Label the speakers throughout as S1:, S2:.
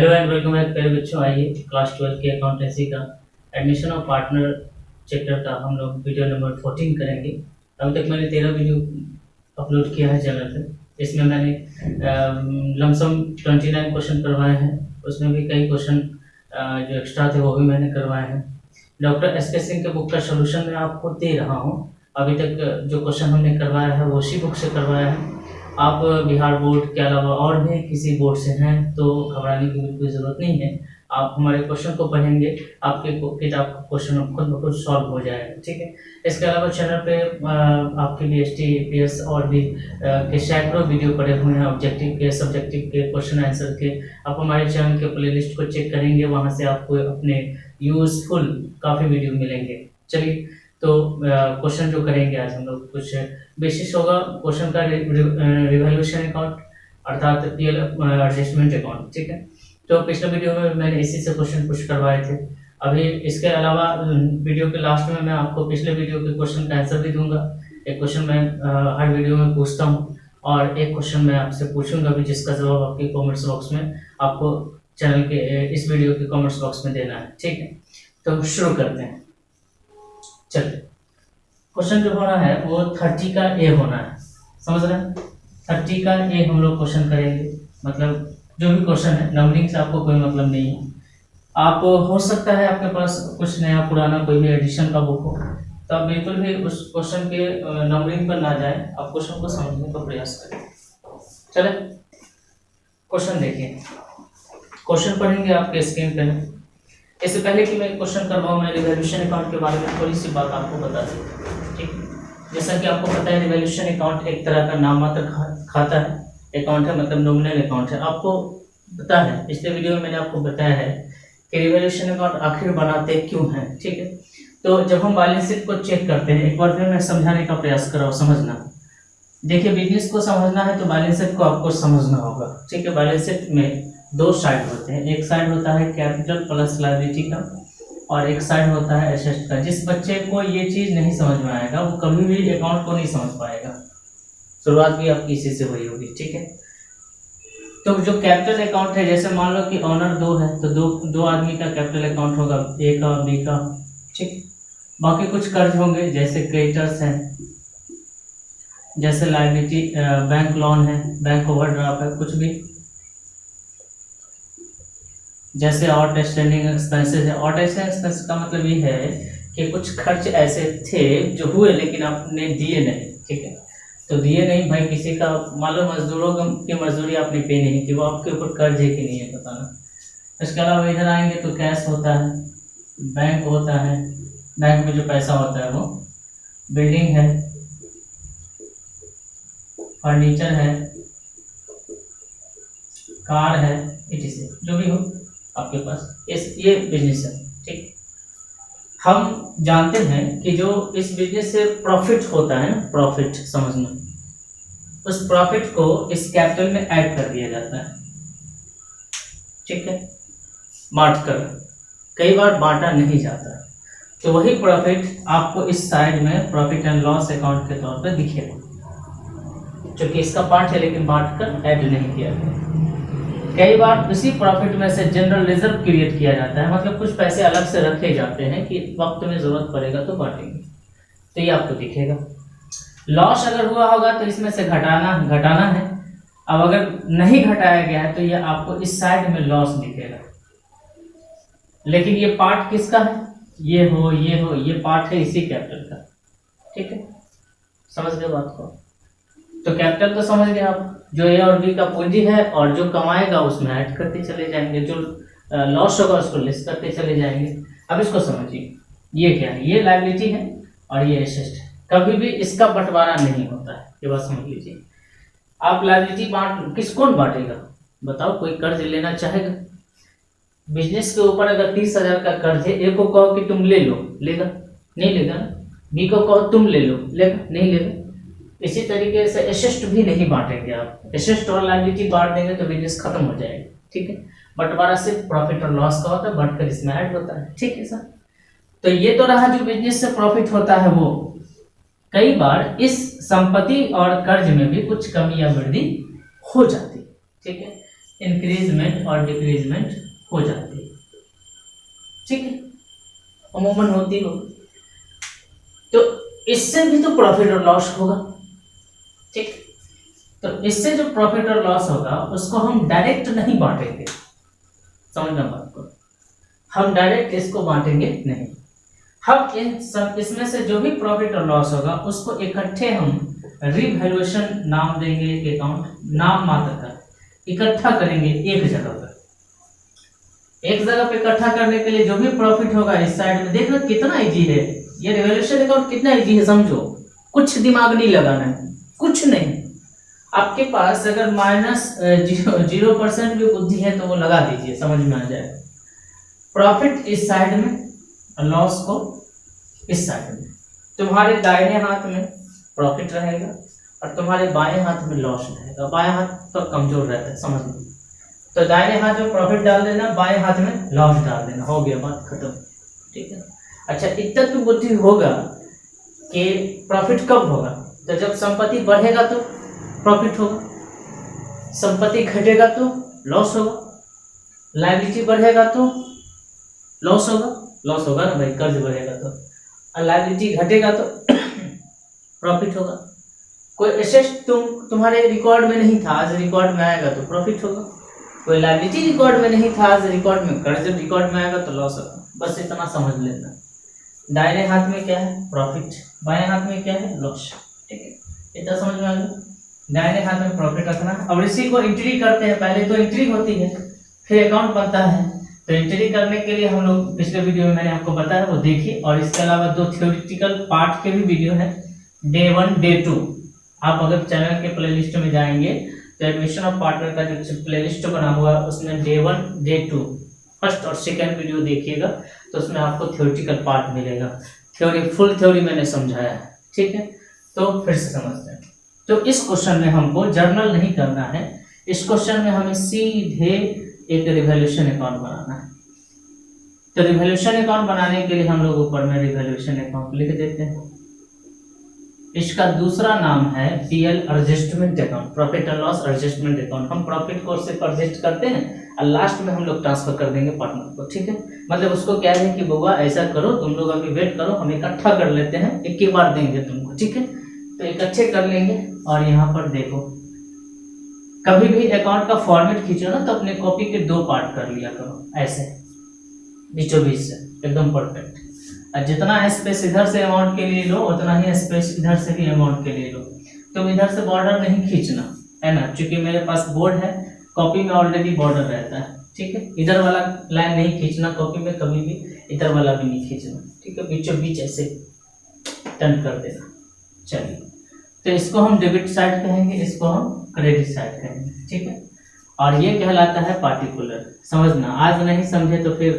S1: Hello and welcome back प्यारे बच्चों। आइए क्लास 12 के अकाउंटेंसी का एडमिशन ऑफ पार्टनर चैप्टर का हम लोग वीडियो नंबर 14 करेंगे। अभी तक मैंने 13 वीडियो अपलोड किया है चैनल पे। इसमें मैंने लमसम 29 क्वेश्चन करवाए हैं। उसमें भी कई क्वेश्चन जो एक्स्ट्रा थे वो भी मैंने करवाए हैं। डॉक्टर एस के सिंह के बुक का सोल्यूशन मैं आपको दे रहा हूँ। अभी तक जो क्वेश्चन हमने करवाया है वो उसी बुक से करवाया है। आप बिहार बोर्ड के अलावा और भी किसी बोर्ड से हैं तो घबराने की बिल्कुल ज़रूरत नहीं है। आप हमारे क्वेश्चन को पढ़ेंगे, आपके किताब का क्वेश्चन खुद ब खुद सॉल्व हो जाएगा। ठीक है। इसके अलावा चैनल पे आपके लिए एस टी APS और भी के सैकड़ों वीडियो पड़े हुए हैं ऑब्जेक्टिव के, सब्जेक्टिव के, क्वेश्चन आंसर के। आप हमारे चैनल के प्लेलिस्ट को चेक करेंगे, वहाँ से आपको अपने यूजफुल काफ़ी वीडियो मिलेंगे। चलिए तो क्वेश्चन जो करेंगे आज हम लोग कुछ बेसिस होगा क्वेश्चन का रिवैल्यूएशन अकाउंट अर्थात PL एडजस्टमेंट अकाउंट। ठीक है। तो पिछले वीडियो में मैंने इसी से क्वेश्चन कुछ करवाए थे। अभी इसके अलावा वीडियो के लास्ट में मैं आपको पिछले वीडियो के क्वेश्चन का आंसर भी दूंगा। एक क्वेश्चन मैं हर वीडियो में पूछता हूँ और एक क्वेश्चन मैं आपसे पूछूंगा भी जिसका जवाब आपके कॉमेंट्स बॉक्स में आपको चैनल के इस वीडियो के कॉमेंट्स बॉक्स में देना है। ठीक है। तो शुरू करते हैं। चलिए क्वेश्चन जो होना है वो 30 का A होना है। समझ रहे हैं? 30 का A हम लोग क्वेश्चन करेंगे। मतलब जो भी क्वेश्चन है नंबरिंग से आपको कोई मतलब नहीं है। आप हो सकता है आपके पास कुछ नया पुराना कोई भी एडिशन का बुक हो तो आप बिल्कुल भी उस क्वेश्चन के नंबरिंग पर ना जाए, आप क्वेश्चन को समझने का प्रयास करें। चले क्वेश्चन देखिए। क्वेश्चन पढ़ेंगे आपके स्क्रीन पे। इससे पहले कि मैं क्वेश्चन करवाऊँ मैं रिवैल्यूएशन अकाउंट के बारे में थोड़ी सी बात आपको बता देता हूँ। ठीक है। जैसा कि आपको पता है रिवैल्यूएशन अकाउंट एक तरह का नाम मात्र खाता है अकाउंट है, मतलब नॉमिनल अकाउंट है। आपको पता है पिछले वीडियो में मैंने आपको बताया है कि रिवैल्यूएशन अकाउंट आखिर बनाते क्यों हैं। ठीक है। तो जब हम बैलेंस शीट को चेक करते हैं, एक बार फिर मैं समझाने का प्रयास कर रहा हूँ, समझना। देखिए बिजनेस को समझना है तो बैलेंस शीट को आपको समझना होगा। ठीक है। बैलेंस शीट में दो साइड होते हैं। एक साइड होता है कैपिटल प्लस लायबिलिटी का और एक साइड होता है एसेट का। जिस बच्चे को ये चीज नहीं समझ में आएगा वो कभी भी अकाउंट को नहीं समझ पाएगा। शुरुआत भी आपकी इसी से हुई होगी। ठीक है। तो जो कैपिटल अकाउंट है, जैसे मान लो कि ऑनर 2 है तो दो आदमी का कैपिटल अकाउंट होगा, A का B का। ठीक। बाकी कुछ कर्ज होंगे जैसे क्रेडिटर्स हैं, जैसे लायबिलिटी बैंक लोन है, बैंक ओवरड्राफ्ट है, कुछ भी जैसे आउटस्टैंडिंग एक्सपेंसेस है। आउटस्टैंडिंग एक्सपेंसेस का मतलब ये है कि कुछ खर्च ऐसे थे जो हुए लेकिन आपने दिए नहीं। ठीक है। तो दिए नहीं भाई, किसी का मान लो मजदूरों की मजदूरी आपने पे नहीं की, वो आपके ऊपर कर्ज है कि नहीं है बताना। इसके अलावा इधर आएंगे तो कैश होता है, बैंक होता है, बैंक में जो पैसा होता है वो, बिल्डिंग है, फर्नीचर है, कार है, etc. जो भी हो आपके पास ये बिजनेस है। ठीक। हम जानते हैं कि जो इस बिजनेस से प्रॉफिट होता है ना, प्रॉफिट समझना, उस प्रॉफिट को इस कैपिटल में ऐड कर दिया जाता है। ठीक है। बांट कर, कई बार बांटा नहीं जाता तो वही प्रॉफिट आपको इस साइड में प्रॉफिट एंड लॉस अकाउंट के तौर पर दिखेगा, क्योंकि इसका पार्ट है लेकिन बांट कर ऐड नहीं किया गया। कई बार उसी प्रॉफिट में से जनरल रिजर्व क्रिएट किया जाता है, मतलब कुछ पैसे अलग से रखे जाते हैं कि वक्त में जरूरत पड़ेगा तो बांटेंगे, तो ये आपको दिखेगा। लॉस अगर हुआ होगा तो इसमें से घटाना है। अब अगर नहीं घटाया गया है तो ये आपको इस साइड में लॉस दिखेगा। लेकिन ये पार्ट किसका है? ये हो ये पार्ट है इसी कैपिटल का। ठीक है। समझ गए बात को? तो कैपिटल तो समझ गए आप, जो A और B का पूंजी है और जो कमाएगा उसमें ऐड करते चले जाएंगे, जो लॉस होगा उसको लेस करते चले जाएंगे। अब इसको समझिए, ये क्या है? ये लायबिलिटी है और ये एसेट है। कभी भी इसका बंटवारा नहीं होता है, ये बात समझ लीजिए। आप लायबिलिटी कौन बांटेगा बताओ? कोई कर्ज लेना चाहेगा? बिजनेस के ऊपर अगर 30,000 का कर्ज है, A को कहो कि तुम ले लो, लेगा? नहीं लेगा। B को कहो तुम ले लो, लेगा? नहीं लेगा। इसी तरीके से एसेट भी नहीं बांटेंगे आप। एसेट और लायबिलिटी बांट देंगे तो बिजनेस खत्म हो जाएगा। ठीक है। बंटवारा सिर्फ प्रॉफिट और लॉस का होता है, बढ़कर इसमें ऐड होता है। ठीक है सर। तो ये तो रहा जो बिजनेस से प्रॉफिट होता है वो। कई बार इस संपत्ति और कर्ज में भी कुछ कमी या वृद्धि हो जाती है। ठीक है। इंक्रीजमेंट और डिक्रीजमेंट हो जाती है, ठीक है, अमूमन होती हो। तो इससे भी तो प्रॉफिट और लॉस होगा, ठीक। तो इससे जो प्रॉफिट और लॉस होगा उसको हम डायरेक्ट नहीं बांटेंगे, समझना बात को, हम डायरेक्ट इसको बांटेंगे नहीं। हम इन सब इसमें से जो भी प्रॉफिट और लॉस होगा उसको इकट्ठे हम रिवैल्यूएशन नाम देंगे, एक अकाउंट नाम मात्र का इकट्ठा करेंगे एक जगह पर। एक जगह पे इकट्ठा करने के लिए जो भी प्रॉफिट होगा इस साइड में, देखना कितना इजी है ये रिवैल्यूएशन अकाउंट, कितना इजी है समझो, कुछ दिमाग नहीं लगाना है, कुछ नहीं। आपके पास अगर -0% भी बुद्धि है तो वो लगा दीजिए, समझ में आ जाए। प्रॉफिट इस साइड में, लॉस को इस साइड में। तुम्हारे दाहिने हाथ में प्रॉफिट रहेगा और तुम्हारे बाएं हाथ में लॉस रहेगा। बाएं हाथ तो कमजोर रहता है, समझ लो। तो दाहिने हाथ में प्रॉफिट डाल देना, बाएं हाथ में लॉस डाल देना, हो गया बात खत्म, ठीक है। अच्छा, इतना तो बुद्धि होगा कि प्रॉफिट कब होगा, तो जब संपत्ति बढ़ेगा तो प्रॉफिट होगा, संपत्ति घटेगा तो लॉस होगा, लायबिलिटी बढ़ेगा तो लॉस होगा, लॉस होगा ना भाई, कर्ज बढ़ेगा तो, और लायबिलिटी घटेगा तो प्रॉफिट होगा। कोई एसेट तुम्हारे रिकॉर्ड में नहीं था, आज रिकॉर्ड में आएगा तो प्रॉफिट होगा। कोई लायबिलिटी रिकॉर्ड में नहीं था, आज रिकॉर्ड में, कर्ज रिकॉर्ड में आएगा तो लॉस होगा। बस इतना समझ लेना। दाहिने हाथ में क्या है, प्रॉफिट, बाएं हाथ में क्या है, लॉस, ठीक है, इतना समझ में आ गया। दाहिने हाथ में प्रॉफिट रखना। अब इसी को एंट्री करते हैं, पहले तो एंट्री होती है फिर अकाउंट बनता है। तो एंट्री करने के लिए हम लोग पिछले वीडियो में मैंने आपको बताया वो देखिए, और इसके अलावा 2 थ्योरेटिकल पार्ट के भी वीडियो है, डे 1 डे 2। आप अगर चैनल के प्लेलिस्ट में जाएंगे तो एडमिशन ऑफ पार्टनर का जो प्लेलिस्ट बना हुआ है उसमें डे 1 डे 2 फर्स्ट और सेकेंड वीडियो देखिएगा, तो उसमें आपको थ्योरेटिकल पार्ट मिलेगा। थ्योरी, फुल थ्योरी मैंने समझाया है, ठीक है। तो फिर से समझते हैं। तो इस क्वेश्चन में हमको जर्नल नहीं करना है, इस क्वेश्चन में हमें सीधे एक रिवैल्यूएशन अकाउंट बनाना है। तो रिवैल्यूएशन अकाउंट बनाने के लिए हम लोग ऊपर में रिवैल्यूएशन अकाउंट लिख देते हैं। इसका दूसरा नाम है PL adjustment account, profit and loss adjustment account. हम प्रॉफिट को सिर्फ एडजस्ट करते हैं और लास्ट में हम लोग ट्रांसफर कर देंगे पार्टनर को, ठीक है। मतलब उसको क्या है कि बउआ ऐसा करो, तुम लोग अभी वेट करो, हम इकट्ठा कर लेते हैं, एक ही बार देंगे तुमको, ठीक है। तो इकट्ठे कर लेंगे और यहाँ पर देखो, कभी भी अकाउंट का फॉर्मेट खींचो ना तो अपने कॉपी के 2 पार्ट कर लिया करो, ऐसे बीचों बीच से, एकदम परफेक्ट। और जितना स्पेस इधर से अमाउंट के लिए लो उतना ही स्पेस इधर से भी अमाउंट के लिए लो। तुम इधर से बॉर्डर नहीं खींचना है ना, क्योंकि मेरे पास बोर्ड है, कॉपी में ऑलरेडी बॉर्डर रहता है, ठीक है। इधर वाला लाइन नहीं खींचना कॉपी में कभी भी, इधर वाला भी नहीं खींचना, ठीक है। बीचों बीच ऐसे टर्न कर देना। चलिए, तो इसको हम डेबिट साइड कहेंगे, इसको हम क्रेडिट साइड कहेंगे, ठीक है। और ये कहलाता है पार्टिकुलर, समझना। आज नहीं समझे तो फिर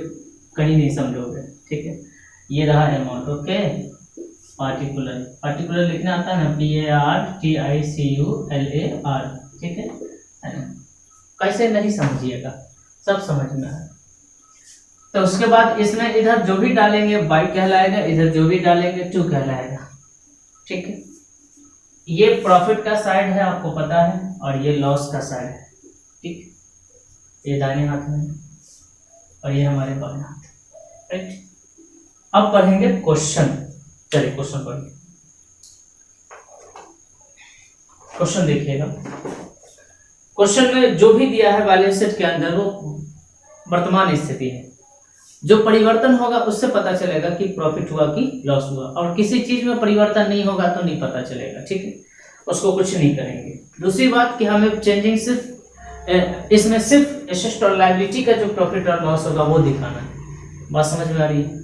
S1: कहीं नहीं समझोगे, ठीक है। ये रहा अमाउंट, ओके। पार्टिकुलर, पार्टिकुलर लिखना आता है ना, PARTICULAR, ठीक है ना। कैसे नहीं समझिएगा, सब समझ में आए। तो उसके बाद इसमें इधर जो भी डालेंगे बाई कहलाएगा, इधर जो भी डालेंगे टू कहलाएगा, ठीक है। ये प्रॉफिट का साइड है, आपको पता है, और ये लॉस का साइड है, ठीक। ये दाहिने हाथ में है और ये हमारे बाएं हाथ, राइट। अब पढ़ेंगे क्वेश्चन। चलिए क्वेश्चन पढ़िए। क्वेश्चन देखिएगा। क्वेश्चन में जो भी दिया है बैलेंस शीट के अंदर वो वर्तमान स्थिति है, जो परिवर्तन होगा उससे पता चलेगा कि प्रॉफिट हुआ कि लॉस हुआ, और किसी चीज में परिवर्तन नहीं होगा तो नहीं पता चलेगा, ठीक है। उसको कुछ नहीं करेंगे। दूसरी बात कि हमें चेंजिंग सिर्फ इसमें सिर्फ एसेट और लायबिलिटी का जो प्रॉफिट और लॉस होगा वो दिखाना है। बात समझ में आ रही है।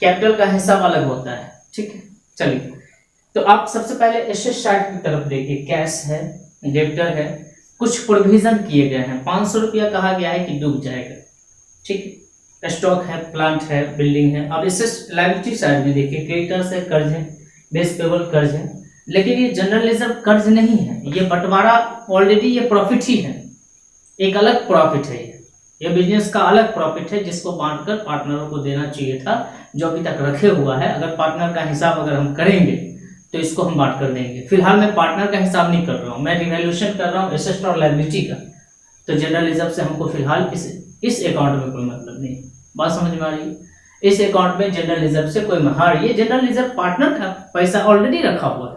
S1: कैपिटल का हिसाब अलग होता है, ठीक है। चलिए, तो आप सबसे पहले एसेट साइड की तरफ देखिए। कैश है, डेब्टर है, कुछ प्रोविजन किए गए हैं। 500 रुपया कहा गया है कि डूब जाएगा, ठीक है। स्टॉक है, प्लांट है, बिल्डिंग है। अब इसे लायबिलिटी साइड में देखिए, क्रेडिटर्स है, कर्ज है, बेस पेबल कर्ज है, लेकिन ये जनरल रिजर्व कर्ज नहीं है, ये बंटवारा ऑलरेडी ये प्रॉफिट ही है, एक अलग प्रॉफिट है। ये बिजनेस का अलग प्रॉफिट है जिसको बांटकर पार्टनरों को देना चाहिए था, जो अभी तक रखे हुआ है। अगर पार्टनर का हिसाब अगर हम करेंगे तो इसको हम बांट कर देंगे। फिलहाल मैं पार्टनर का हिसाब नहीं कर रहा हूँ, मैं रिवैल्यूएशन कर रहा हूँ एसेट और लायबिलिटी का। तो जनरल रिजर्व से हमको फिलहाल इस अकाउंट में कोई मतलब नहीं। बात समझ में आ रही है? इस अकाउंट में जनरल रिजर्व से कोई ये जनरल रिजर्व पार्टनर का पैसा ऑलरेडी रखा हुआ है,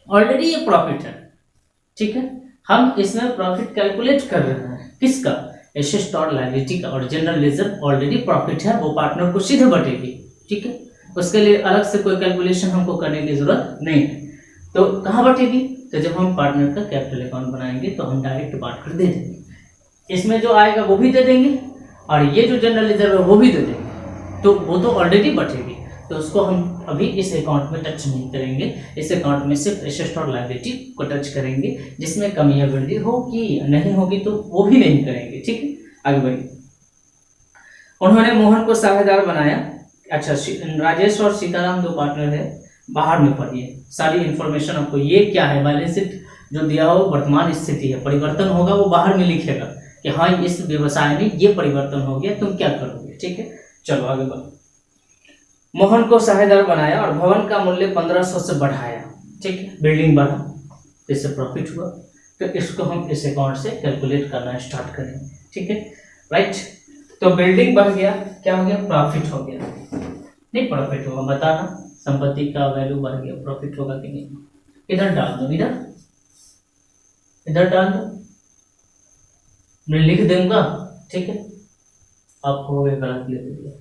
S1: ऑलरेडी ये प्रॉफिट है, ठीक है। हम इसमें प्रॉफिट कैलकुलेट कर रहे हैं, किसका? एसेट और लायबिलिटी का, और जनरल रिजर्व ऑलरेडी प्रॉफिट है, वो पार्टनर को सीधे बटेगी, ठीक है। उसके लिए अलग से कोई कैलकुलेशन हमको करने की जरूरत नहीं है। तो कहाँ बटेगी? तो जब हम पार्टनर का कैपिटल अकाउंट बनाएंगे तो हम डायरेक्ट बांट कर दे देंगे, इसमें जो आएगा वो भी दे देंगे और ये जो जनरल रिजर्व है वो भी दे देंगे, तो वो तो ऑलरेडी बटेगी। तो उसको हम अभी इस अकाउंट में टच नहीं करेंगे, इस अकाउंट में सिर्फ एसेट और लायबिलिटी को टच करेंगे, जिसमें कमी या वृद्धि होगी नहीं होगी तो वो भी नहीं करेंगे, ठीक है। आगे बढ़िए। उन्होंने मोहन को साझेदार बनाया। अच्छा, राजेश और सीताराम दो पार्टनर है, बाहर में पढ़िए सारी इंफॉर्मेशन आपको। ये क्या है? बैलेंस शीट जो दिया हो वर्तमान स्थिति है, परिवर्तन होगा वो बाहर में लिखेगा कि हाँ इस व्यवसाय में ये परिवर्तन हो गया, तुम क्या करोगे, ठीक है। चलो आगे बढ़ो। मोहन को साझेदार बनाया और भवन का मूल्य 1500 से बढ़ाया, ठीक है। बिल्डिंग बढ़ा तो इससे प्रॉफिट हुआ, तो इसको हम इस अकाउंट से कैलकुलेट करना स्टार्ट करेंगे, ठीक है, राइट। तो बिल्डिंग बढ़ गया, क्या हो गया? प्रॉफिट हो गया, नहीं प्रॉफिट होगा बताना, संपत्ति का वैल्यू बढ़ गया, प्रॉफिट होगा कि नहीं? इधर डाल दो, इधर डाल दो, मैं लिख दूंगा, ठीक है। आपको गलत लिख दिया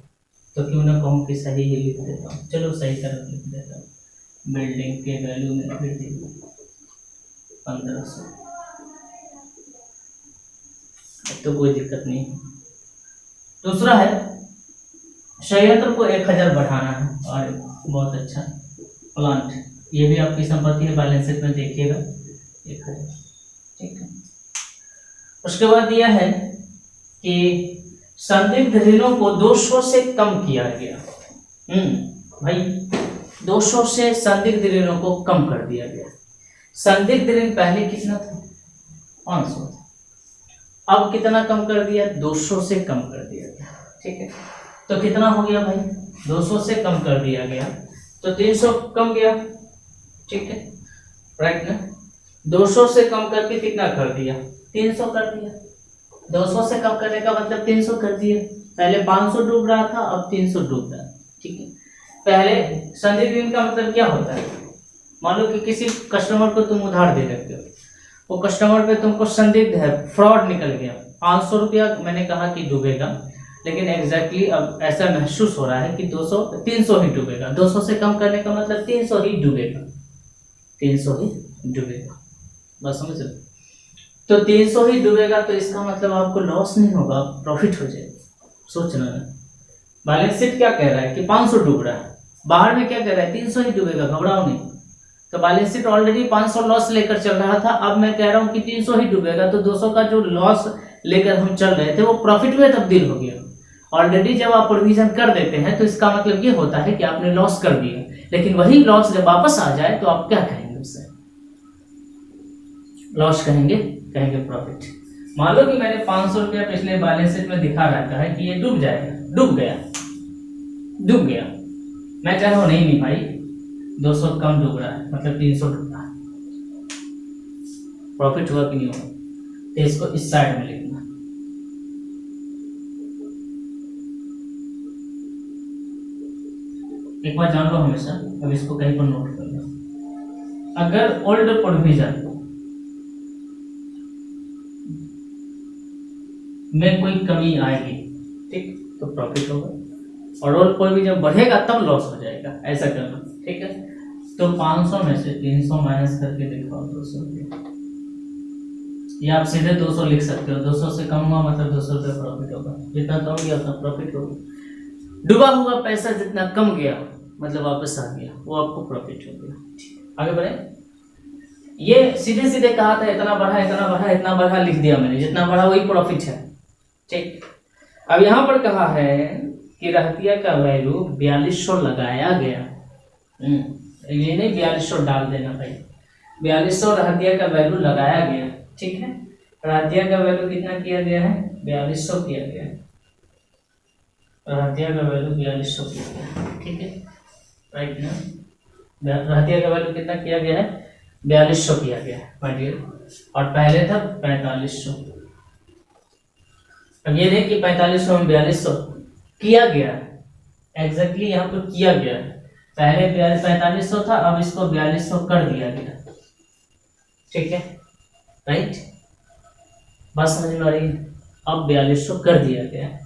S1: तो क्यों ना कहूँ कि सही ही लिख देता हूँ, चलो सही तरफ लिख देता हूँ। बिल्डिंग के वैल्यू में वृद्धि 1500, तो कोई दिक्कत नहीं। दूसरा है संयंत्र को 1000 बढ़ाना है, और बहुत अच्छा प्लांट, ये भी आपकी संपत्ति है, बैलेंस शीट में देखिएगा 1000, ठीक है। उसके बाद दिया है कि संदिग्ध ऋणों को 200 से कम किया गया। भाई 200 से संदिग्ध ऋणों को कम कर दिया गया। संदिग्ध ऋण पहले कितना था? 500 था, अब कितना कम कर दिया? 200 से कम कर दिया गया, ठीक है। तो कितना हो गया भाई? 200 से कम कर दिया गया तो 300 कम गया, ठीक है, राइट ना। 200 से कम करके कितना कर दिया? 300 कर दिया। 200 से कम करने का मतलब 300 कर दिया। पहले 500 डूब रहा था, अब 300 डूब रहा है, ठीक है। पहले संदिग्ध ऋण का मतलब क्या होता है? मान लो कि किसी कस्टमर को तुम उधार दे रखते हो, वो कस्टमर पे तुमको संदिग्ध है, फ्रॉड निकल गया, 500 रुपया मैंने कहा कि डूबेगा, लेकिन एग्जैक्टली अब ऐसा महसूस हो रहा है कि 300 ही डूबेगा। 200 से कम करने का मतलब 300 ही डूबेगा, 300 ही डूबेगा, बस समझ लो। तो 300 ही डूबेगा, तो इसका मतलब आपको लॉस नहीं होगा, प्रॉफिट हो जाएगा। सोचना ना, बैलेंस शीट क्या कह रहा है कि 500 डूब रहा है, बाहर में क्या कह रहा है? 300 ही डूबेगा, घबराओ नहीं। तो बैलेंस शीट ऑलरेडी 500 लॉस लेकर चल रहा था, अब मैं कह रहा हूं कि 300 ही डूबेगा, तो 200 का जो लॉस लेकर हम चल रहे थे वो प्रॉफिट में तब्दील हो गया। ऑलरेडी जब आप प्रोविजन कर देते हैं तो इसका मतलब ये होता है कि आपने लॉस कर दिया, लेकिन वही लॉस जब वापस आ जाए तो आप क्या कहेंगे? उससे लॉस कहेंगे प्रॉफिट। मान लो कि मैंने 500 रुपया पिछले बैलेंस शीट में दिखा रखा है कि ये डूब जाएगा, डूब गया। मैं कह रहा हूं नहीं भाई 200 कम डूब रहा है, मतलब 300 डूब रहा है, प्रॉफिट हुआ कि नहीं हुआ? तो इसको इस साइड में लिखना। एक बार जान लो हमेशा, अब इसको कहीं पर नोट कर लो। अगर ओल्ड प्रोविजन में कोई कमी आएगी, ठीक, तो प्रॉफिट होगा, और ओल्ड प्रोविजन बढ़ेगा तब लॉस हो जाएगा, ऐसा करना, ठीक है। तो 500 में से 300 माइनस करके दिखाओ 200 रुपये, या आप सीधे 200 लिख सकते हो। 200 से कम हुआ मतलब 200 रुपये प्रॉफिट होगा, जितना कम गया उतना प्रॉफिट होगा। डूबा हुआ पैसा जितना कम गया मतलब वापस आ गया, वो आपको प्रॉफिट हो गया। आगे बढ़े। ये सीधे सीधे कहा था इतना बढ़ा लिख दिया मैंने, जितना बढ़ा वही प्रॉफिट है, ठीक। अब यहाँ पर कहा है कि रहतिया का वैल्यू 4200 लगाया गया। ये नहीं 4200 डाल देना भाई, 4200 रहतिया का वैल्यू लगाया गया, ठीक है। रहतिया का वैल्यू कितना किया गया है? 4200 किया गया है। रहतिया का वैल्यू 4200 किया गया, ठीक है, राइट ना। रहतिया का वैल्यू कितना किया गया है? 4200 किया गया है, और पहले था 4500, अब ये नहीं कि 4500 में 4200 किया गया है, एग्जैक्टली यहाँ पर किया गया है। पहले 4500 था, अब इसको 4200 कर दिया गया। ठीक है, राइट, बात समझ में आ रही है। अब 4200 कर दिया गया है,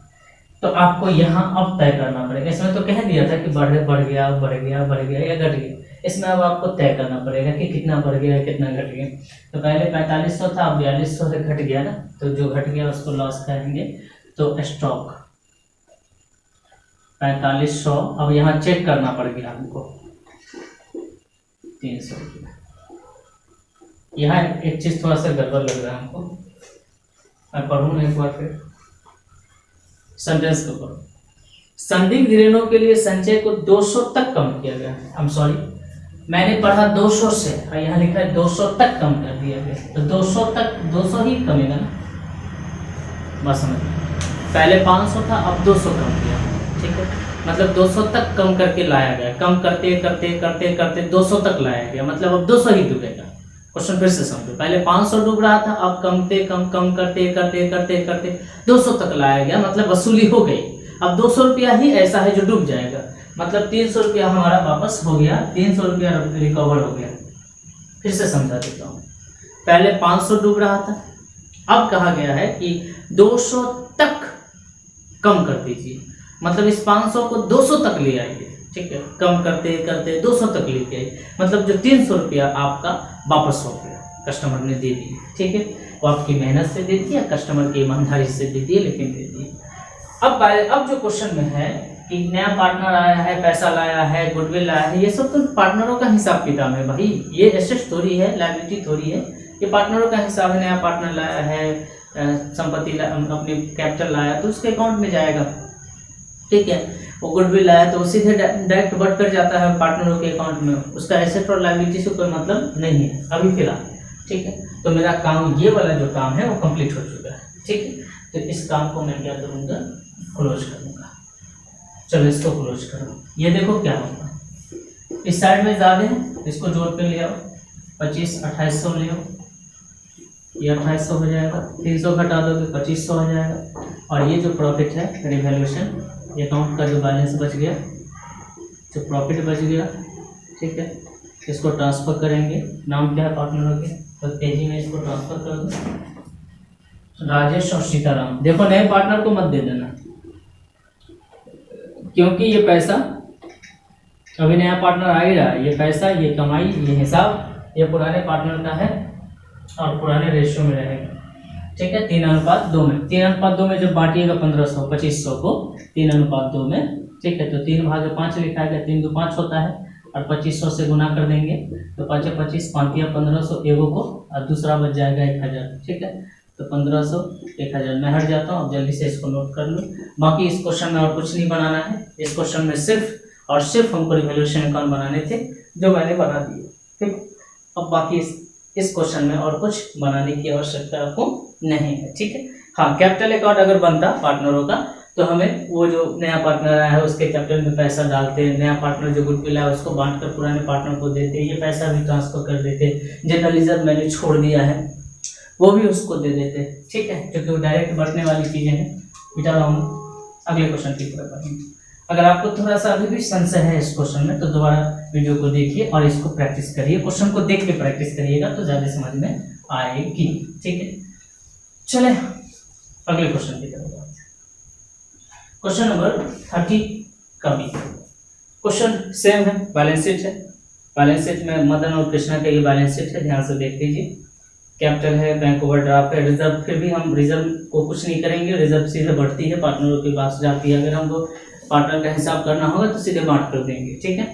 S1: तो आपको यहाँ अब तय करना पड़ेगा। इसमें तो कह दिया था कि बढ़ गया या घट गया। इसमें अब आपको तय करना पड़ेगा कि कितना बढ़ गया कितना घट गया। तो पहले 4500 था, अब 4200 से घट गया ना, तो जो घट गया उसको लॉस करेंगे। तो स्टॉक 4500, अब यहाँ चेक करना पड़ गया हमको 300 रुपया। यहाँ एक चीज थोड़ा सा गड़बड़ लग रहा है हमको, मैं पढ़ूँ ना एक बार फिर सेंटेंस को पढ़ो। संदिग्ध ऋणों के लिए संचय को 200 तक कम किया गया। आई एम सॉरी, मैंने पढ़ा 200 से और यहाँ लिखा है 200 तक कम कर दिया गया। तो 200 तक 200 ही कमेगा ना, बस समझ। पहले 500 था, अब 200 कम किया। ठीक है, मतलब 200 तक कम करके लाया गया। कम करते करते करते करते 200 तक लाया गया, मतलब अब 200 ही डूबेगा। क्वेश्चन फिर से समझो, पहले 500 डूब रहा था, अब कम करते करते करते करते 200 तक लाया गया, मतलब वसूली हो गई। अब 200 रुपया ही ऐसा है जो डूब जाएगा, मतलब 300 रुपया हमारा वापस हो गया, 300 रुपया रिकवर हो गया। फिर से समझा देता हूँ, पहले 500 डूब रहा था, अब कहा गया है कि 200 तक कम कर दीजिए, मतलब इस 500 को 200 तक ले आइए। ठीक है, कम करते करते 200 तक लेके आइए, मतलब जो 300 रुपया आपका वापस हो गया, कस्टमर ने दे दिए। ठीक है, वो आपकी मेहनत से दे दिया, कस्टमर की ईमानदारी से दे दिए, लेकिन दे दिए। अब जो क्वेश्चन में है कि नया पार्टनर आया है, पैसा लाया है, गुडविल लाया है, ये सब तो पार्टनरों का हिसाब किताब है भाई। ये एसेट थोड़ी है, लायबिलिटी थोड़ी है, ये पार्टनरों का हिसाब है। नया पार्टनर लाया है, संपत्ति अपनी कैपिटल लाया, तो उसके अकाउंट में जाएगा। ठीक है, वो गुडविल लाया तो वो सीधे डायरेक्ट बढ़ कर जाता है पार्टनरों के अकाउंट में, उसका एसेट और लायबिलिटी से कोई मतलब नहीं है अभी फिलहाल। ठीक है, तो मेरा काम, ये वाला जो काम है वो कंप्लीट हो चुका है। ठीक है, तो इस काम को मैं क्या करूँगा, क्लोज करूँगा। चलो इसको क्लोज करो। ये देखो क्या होगा, इस साइड में ज़्यादा है, इसको जोड़ कर ले आओ, 25 2800 ले आओ, ये 2800 हो जाएगा, 300 घटा दोगे 2500 हो जाएगा। और ये जो प्रॉफिट है रिवैल्यूएशन, ये अकाउंट का जो बैलेंस बच गया, जो प्रॉफिट बच गया, ठीक है, इसको ट्रांसफ़र करेंगे। नाम क्या है पार्टनरों के, तो तेजी में इसको ट्रांसफ़र कर दो, राजेश और सीताराम। देखो नए पार्टनर को मत दे देना, क्योंकि ये पैसा अभी नया पार्टनर आ ही रहा है। ये पैसा, ये कमाई, ये हिसाब, ये पुराने पार्टनर का है और पुराने रेशियो में रहेगा। ठीक है, 3:2 में, 3:2 में जब बांटिएगा 1500 2500 को 3:2 में, ठीक है, तो 3/5 लिखा है, 3 2 5 होता है, और 2500 से गुना कर देंगे तो 5 25 5 1500 एगो को, और दूसरा बच जाएगा 1000। ठीक है, तो 1500 1000। मैं हट जाता हूँ, अब जल्दी से इसको नोट कर लो। बाकी इस क्वेश्चन में और कुछ नहीं बनाना है। इस क्वेश्चन में सिर्फ और सिर्फ हमको रिवैल्यूएशन अकाउंट बनाने थे, जो मैंने बना दिए। ठीक, अब बाकी इस क्वेश्चन में और कुछ बनाने की आवश्यकता आपको नहीं है। ठीक है, हाँ, कैपिटल अकाउंट अगर बनता पार्टनरों का, तो हमें वो जो नया पार्टनर आया है उसके कैपिटल में पैसा डालते, नया पार्टनर जो गुडविल है उसको बांटकर पुराने पार्टनर को देते, ये पैसा भी ट्रांसफर कर देते, जनरल रिजर्व मैंने छोड़ दिया है वो भी उसको दे देते। ठीक है, क्योंकि वो डायरेक्ट बढ़ने वाली चीज़ें हैं। बिटा रहा हूँ, अगले क्वेश्चन की तरफ बढ़ेंगे। अगर आपको थोड़ा सा अभी भी संशय है इस क्वेश्चन में, तो दोबारा वीडियो को देखिए और इसको प्रैक्टिस करिए। क्वेश्चन को देख के प्रैक्टिस करिएगा तो ज़्यादा समझ में आएगी। ठीक है, चले अगले क्वेश्चन की तरफ। क्वेश्चन नंबर 30 का भी क्वेश्चन सेम है, बैलेंस शीट है। बैलेंस शीट में मदन और कृष्णा का ये बैलेंस शीट है, ध्यान से देख लीजिए। कैपिटल है, बैंक ओवरड्राफ्ट है, रिजर्व, फिर भी हम रिजर्व को कुछ नहीं करेंगे, रिजर्व सीधे बढ़ती है, पार्टनरों के पास जाती है। अगर हमको पार्टनर का हिसाब करना होगा तो सीधे बांट कर देंगे। ठीक है,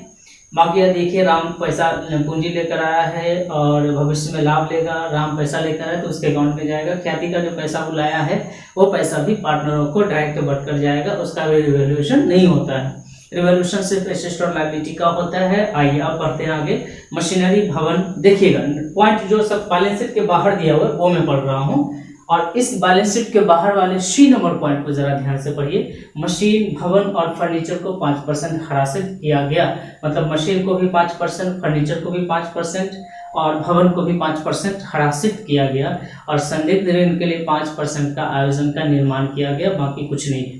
S1: बाकी यह देखिए, राम पैसा पूंजी लेकर आया है और भविष्य में लाभ लेगा। राम पैसा लेकर आया तो उसके अकाउंट में जाएगा। ख्याति का जो पैसा वो लाया है वो पैसा भी पार्टनरों को डायरेक्ट बढ़कर जाएगा, उसका भी रिवैल्यूएशन नहीं होता है। रिवैल्यूएशन सिर्फ एसेट और लायबिलिटी का होता है। आइए अब बढ़ते हैं आगे। मशीनरी, भवन, देखिएगा पॉइंट जो सब बैलेंस शीट के बाहर दिया हुआ है वो मैं पढ़ रहा हूँ, और इस बैलेंस शीट के बाहर वाले सी नंबर पॉइंट को जरा ध्यान से पढ़िए। मशीन, भवन और फर्नीचर को 5% हरासित किया गया, मतलब मशीन को भी 5%, फर्नीचर को भी 5%, और भवन को भी 5% हरासित किया गया और संदिग्ध ऋण के लिए 5% का आयोजन का निर्माण किया गया, बाकी कुछ नहीं है।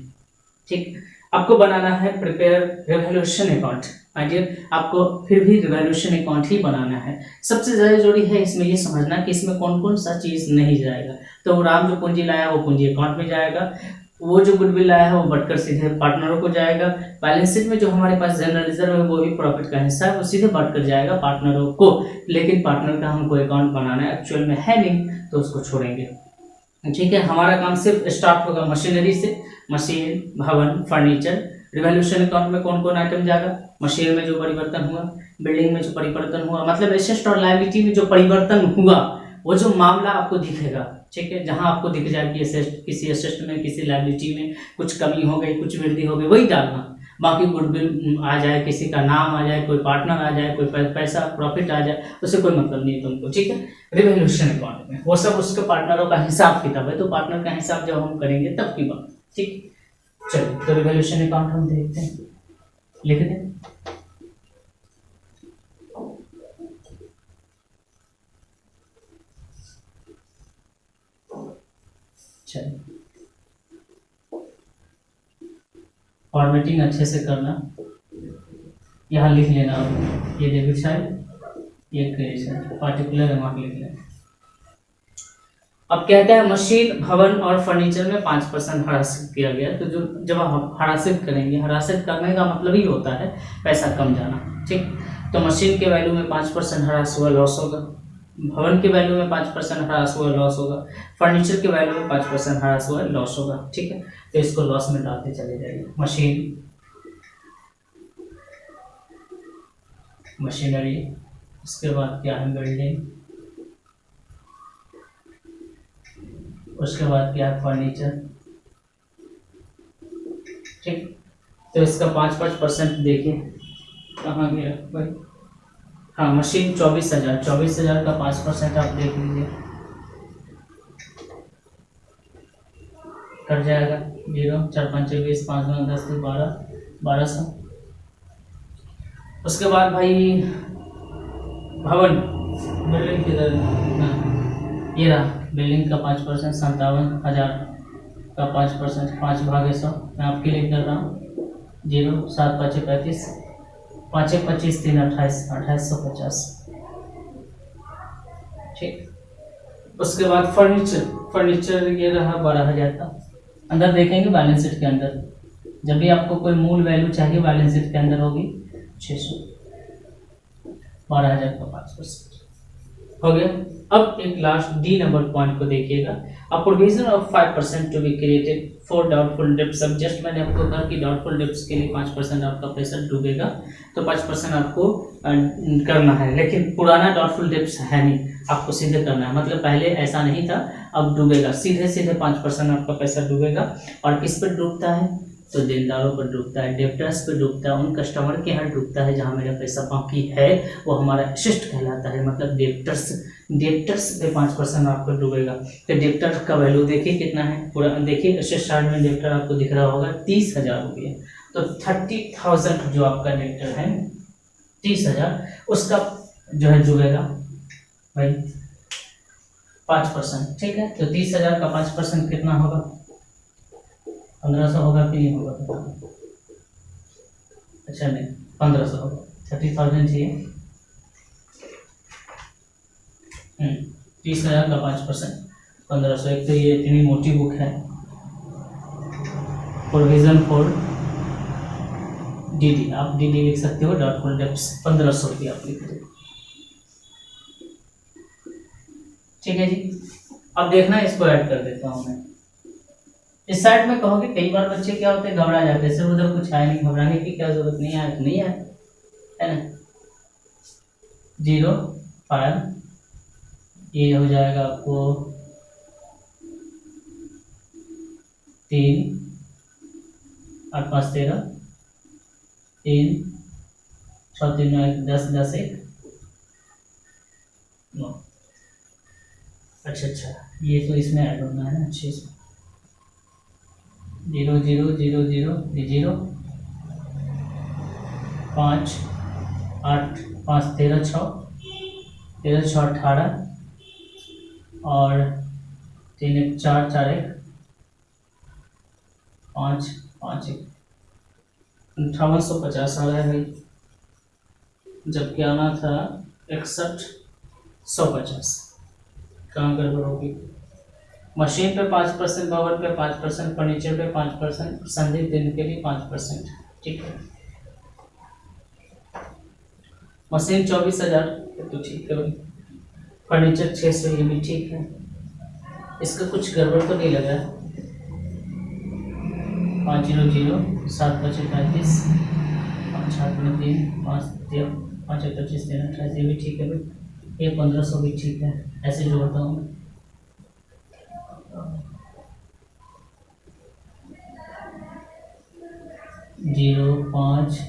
S1: ठीक, आपको बनाना है प्रिपेयर रिवैल्यूएशन अकाउंट। आपको फिर भी रिवैल्यूएशन अकाउंट ही बनाना है। सबसे ज़्यादा जरूरी है इसमें ये समझना कि इसमें कौन कौन सा चीज़ नहीं जाएगा। तो राम जो पूंजी लाया वो पूंजी अकाउंट में जाएगा, वो जो गुडविल लाया है वो बढ़कर सीधे पार्टनरों को जाएगा। बैलेंस शीट में जो हमारे पास जनरल रिजर्व है वो भी प्रॉफिट का हिस्सा है, वो सीधे बढ़कर जाएगा पार्टनरों को। लेकिन पार्टनर का हमको अकाउंट बनाना है, एक्चुअल में है नहीं, तो उसको छोड़ेंगे। ठीक है, हमारा काम सिर्फ स्टार्ट होगा मशीनरी से। मशीन, भवन, फर्नीचर। रिवैल्यूएशन अकाउंट में कौन कौन आइटम जाएगा? मशीन में जो परिवर्तन हुआ, बिल्डिंग में जो परिवर्तन हुआ, मतलब एसेट और लायबिलिटी में जो परिवर्तन हुआ, वो जो मामला आपको दिखेगा। ठीक है, जहां आपको दिख जाए कि किसी एसेट में, किसी लायबिलिटी में कुछ कमी हो गई, कुछ वृद्धि हो गई, वही डालना। बाकी गुडविल आ जाए, किसी का नाम आ जाए, कोई पार्टनर आ जाए, कोई पैसा प्रॉफिट आ जाए, उससे कोई मतलब नहीं तुमको। ठीक है, रिवैल्यूएशन अकाउंट में वो सब उसके पार्टनरों का हिसाब किताब है, तो पार्टनर का हिसाब जब हम करेंगे तब की बात। ठीक, चलिए तो रिवैल्यूएशन अकाउंट हम देखते हैं, लिख दें। चलिए, फॉर्मेटिंग अच्छे से करना, यहाँ लिख लेना, ये डेबिट साइड, ये क्रेडिट साइड, पार्टिकुलर अमाउंट लिख लेना। अब कहता है मशीन, भवन और फर्नीचर में 5% हरासित किया गया। तो जो जब हम हरासित करेंगे, हरासित करने का मतलब ही होता है पैसा कम जाना। ठीक, तो मशीन के वैल्यू में 5% हरास हुआ, लॉस होगा। भवन के वैल्यू में 5% हरास हुआ, लॉस होगा। फर्नीचर के वैल्यू में 5% हरास हुआ, लॉस होगा। ठीक है, तो इसको लॉस में डालते चले जाइए। मशीन, मशीनरी, उसके बाद क्या है बिल्डिंग, उसके बाद क्या है फर्नीचर। ठीक, तो इसका 5% देखिए कहाँ गया भाई। हाँ, मशीन 24,000, 24,000 का 5% आप देख लीजिए, कट जाएगा 0, 4 5 20, 5 9 10 12, 1200। उसके बाद भाई भवन, बिल्डिंग किधर, ये रहा बिल्डिंग का 5%, 57,000 का 5%, 5/100 मैं आपके लिए कर रहा हूँ। 0, 7 5 35, 5 25 3 28, 2850। ठीक, उसके बाद फर्नीचर, फर्नीचर ये रहा 12,000 का। अंदर देखेंगे बैलेंस शीट के अंदर, जब भी आपको कोई मूल वैल्यू चाहिए बैलेंस शीट के अंदर होगी 600, 12,000 का 5% हो गया। अब एक लास्ट डी नंबर पॉइंट को देखिएगा। A provision of 5% to be created for doubtful debts. अब जस्ट मैंने आपको कहा कि डाउटफुल डेब्ट्स के लिए 5% आपका पैसा डूबेगा, तो 5% आपको करना है। लेकिन पुराना डाउटफुल डेब्ट्स है नहीं, आपको सीधे करना है। मतलब पहले ऐसा नहीं था, अब डूबेगा, सीधे सीधे 5% आपका पैसा डूबेगा। और किस पर डूबता है? तो देनदारों पर डूबता है, डेप्टर्स पर डूबता है, उन कस्टमर के यहाँ डूबता है जहाँ मेरा पैसा बाकी है, वो हमारा असिस्ट कहलाता है। मतलब डेप्टर्स पे 5% आपको डूबेगा। तो डेप्टर का वैल्यू देखिए कितना है, पूरा देखिए असिस्ट साइड में डेप्टर आपको दिख रहा होगा 30,000 रुपये। तो 30,000 जो आपका डेप्टर है 30,000, उसका जो है डूबेगा भाई 5%। ठीक है, तो 30,000 का 5% कितना होगा? 1500 होगा कि नहीं होगा? अच्छा नहीं, 1500 होगा। 30,000 चाहिए, 30,000 का 5% 1500। एक तो ये इतनी मोटी बुक है, प्रोविजन फॉर डीडी, आप डीडी लिख सकते हो, डाउटफुल डेब्ट्स 1500 रुपये आप लिख दो। ठीक है जी, अब देखना इसको ऐड कर देता हूँ मैं। इस साइड में कहोगे कई बार बच्चे क्या होते हैं, घबरा जाते हैं, सर उधर कुछ है नहीं, घबराने की क्या जरूरत नहीं है, नहीं है, है ना। 0 5, ये हो जाएगा आपको 3 8 5 13, 3 6 3 9 1 10 10 1 9। अच्छा, ये तो इसमें ऐड होना है ना अच्छे से। 0 0 0 0 0 5 8 5 13 6 13 6 18 और 3 1 4 4 1 5 5 1 5850 आ रहा है भाई, जबकि आना था 6150। कहाँ गड़बड़ होगी? मशीन पे 5%, पावर पे 5%, फर्नीचर पे 5%, संदिग्ध दिन के लिए 5%। ठीक है, मशीन 24,000 तो ठीक है भाई, फर्नीचर 600, ये भी ठीक है। इसका कुछ गड़बड़ तो नहीं लगा? 500 7 5 35 5 8 में 3 5 3 5 25 3 28, ये भी ठीक है भाई। ये 1500 भी ठीक है, ऐसे जोड़ता हूँ मैं। 0 5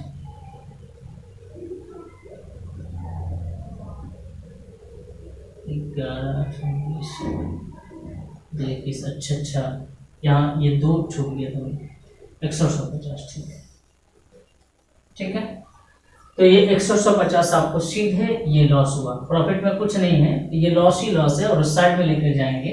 S1: 11 26 21। अच्छा, यहाँ ये 2 छूट गया था भाई। 150, ठीक है। ठीक है, तो ये 150 आपको सीधे ये लॉस हुआ, प्रॉफिट में कुछ नहीं है, ये लॉस ही लॉस है और उस साइड में लेकर जाएंगे।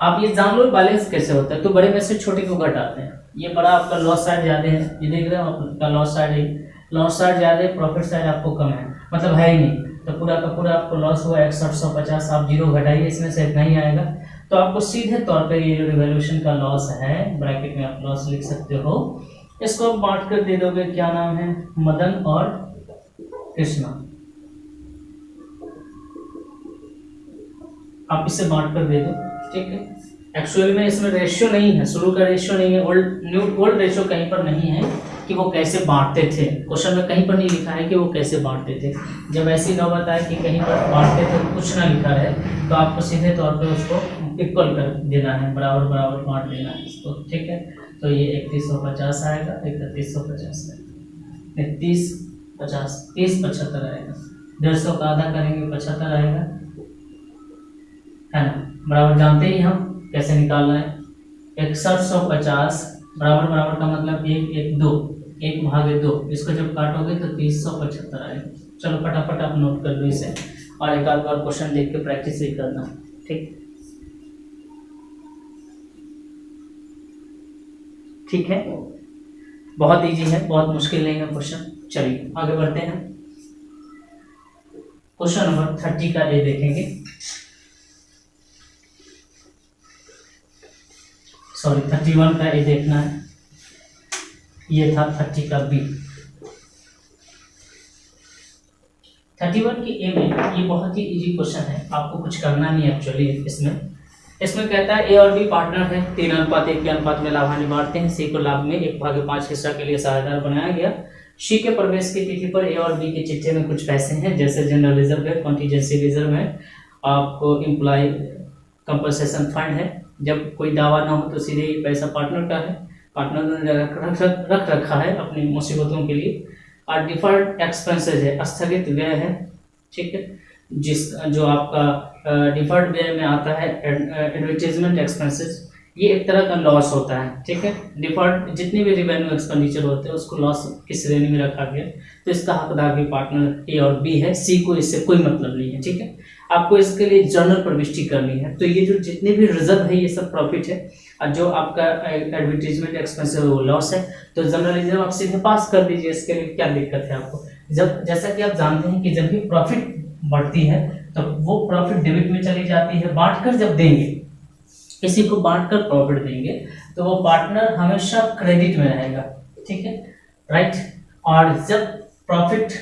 S1: आप ये जान लो बैलेंस कैसे होता है, तो बड़े में से छोटे को घटाते हैं। ये बड़ा आपका लॉस साइड ज्यादा है, ये देख रहे हो आपका लॉस साइड है, लॉस साइड ज्यादा है, प्रॉफिट साइड आपको कम है, मतलब है ही नहीं, तो पूरा का पूरा आपको लॉस हुआ 6150। आप 0 घटाइए, इसमें से इतना ही आएगा, तो आपको सीधे तौर पर ये जो रिवॉल्यूशन का लॉस है, ब्रैकेट में आप लॉस लिख सकते हो, इसको आप बांट कर दे दोगे। क्या नाम है? मदन और कृष्णा। आप इसे बांट कर दे दो, ठीक है। एक्चुअल में इसमें रेशियो नहीं है, शुरू का रेशियो नहीं है, ओल्ड रेशियो कहीं पर नहीं है कि वो कैसे बांटते थे, क्वेश्चन में कहीं पर नहीं लिखा है कि वो कैसे बांटते थे। जब ऐसी नौबत आए कि कहीं पर बांटते थे कुछ ना लिखा है, तो आपको सीधे तौर पे उसको इक्वल कर देना है, बराबर बराबर बांट देना है इसको, ठीक है। तो ये 3150 आएगा, 3150 30 50 30 75 आएगा, 150 का आधा करेंगे 75 आएगा, है ना। बराबर जानते ही हम कैसे निकालना है। 6150 बराबर बराबर का मतलब 1 1 2, 1/2, इसको जब काटोगे तो 3075 आएगा। चलो फटाफट आप नोट कर लो इसे, और एक आध बार क्वेश्चन देख के प्रैक्टिस ही करना, ठीक। ठीक है, बहुत इजी है, बहुत मुश्किल नहीं है क्वेश्चन। चलिए आगे बढ़ते हैं, क्वेश्चन नंबर 30 का ए देखेंगे, सॉरी 31 का ए देखना है, ये था 30 का बी। 31 की ए में ये बहुत ही इजी क्वेश्चन है, आपको कुछ करना नहीं एक्चुअली इसमें कहता है ए और बी पार्टनर है, 3:1 के अनुपात में लाभांश बांटते हैं, सी को लाभ में 1/5 हिस्सा के लिए साझेदार बनाया गया। सी के प्रवेश की तिथि पर ए और बी के चिट्ठे में कुछ पैसे हैं, जैसे जनरल रिजर्व है, कॉन्टीजेंसी रिजर्व है, आपको एम्प्लॉय कंपनसेशन फंड है। जब कोई दावा ना हो तो सीधे ये पैसा पार्टनर का है, पार्टनर ने रख रखा है अपनी मुसीबतों के लिए। और डिफर्ड एक्सपेंसेस है, स्थगित व्यय है, ठीक है, जो आपका डिफर्ड व्यय में आता है एडवर्टाइजमेंट एक्सपेंसेस, ये एक तरह का लॉस होता है, ठीक है। डिफर्ड जितनी भी रिवेन्यू एक्सपेंडिचर होते हैं उसको लॉस की श्रेणी में रखा गया, तो इसका हकदार भी पार्टनर ए और बी है, सी को इससे कोई मतलब नहीं है, ठीक है। आपको इसके लिए जर्नल प्रविष्टि करनी है, तो ये जो जितने भी रिजर्व है ये सब प्रॉफिट है, और जो आपका एडवर्टाइजमेंट एक्सपेंस है वो लॉस है, तो जनरल रिजर्व आप सीधे पास कर दीजिए, इसके लिए क्या दिक्कत है आपको। जब जैसा कि आप जानते हैं कि जब भी प्रॉफिट बढ़ती है तो वो प्रॉफिट डेबिट में चली जाती है, बांटकर जब देंगे, किसी को बांटकर प्रॉफिट देंगे तो वो पार्टनर हमेशा क्रेडिट में रहेगा, ठीक है, राइट। और जब प्रॉफिट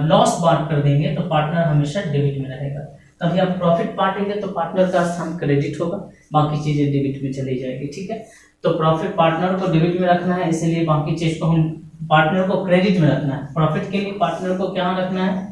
S1: लॉस बांट कर देंगे तो पार्टनर हमेशा डेबिट में रहेगा। तभी आप प्रॉफिट बांटेंगे तो पार्टनर का स्थान क्रेडिट होगा, बाकी चीजें डेबिट में चली जाएगी, ठीक है। तो प्रॉफिट पार्टनर को डेबिट में रखना है, इसलिए बाकी चीज को हम पार्टनर को क्रेडिट में रखना है। प्रॉफिट के लिए पार्टनर को क्या रखना है?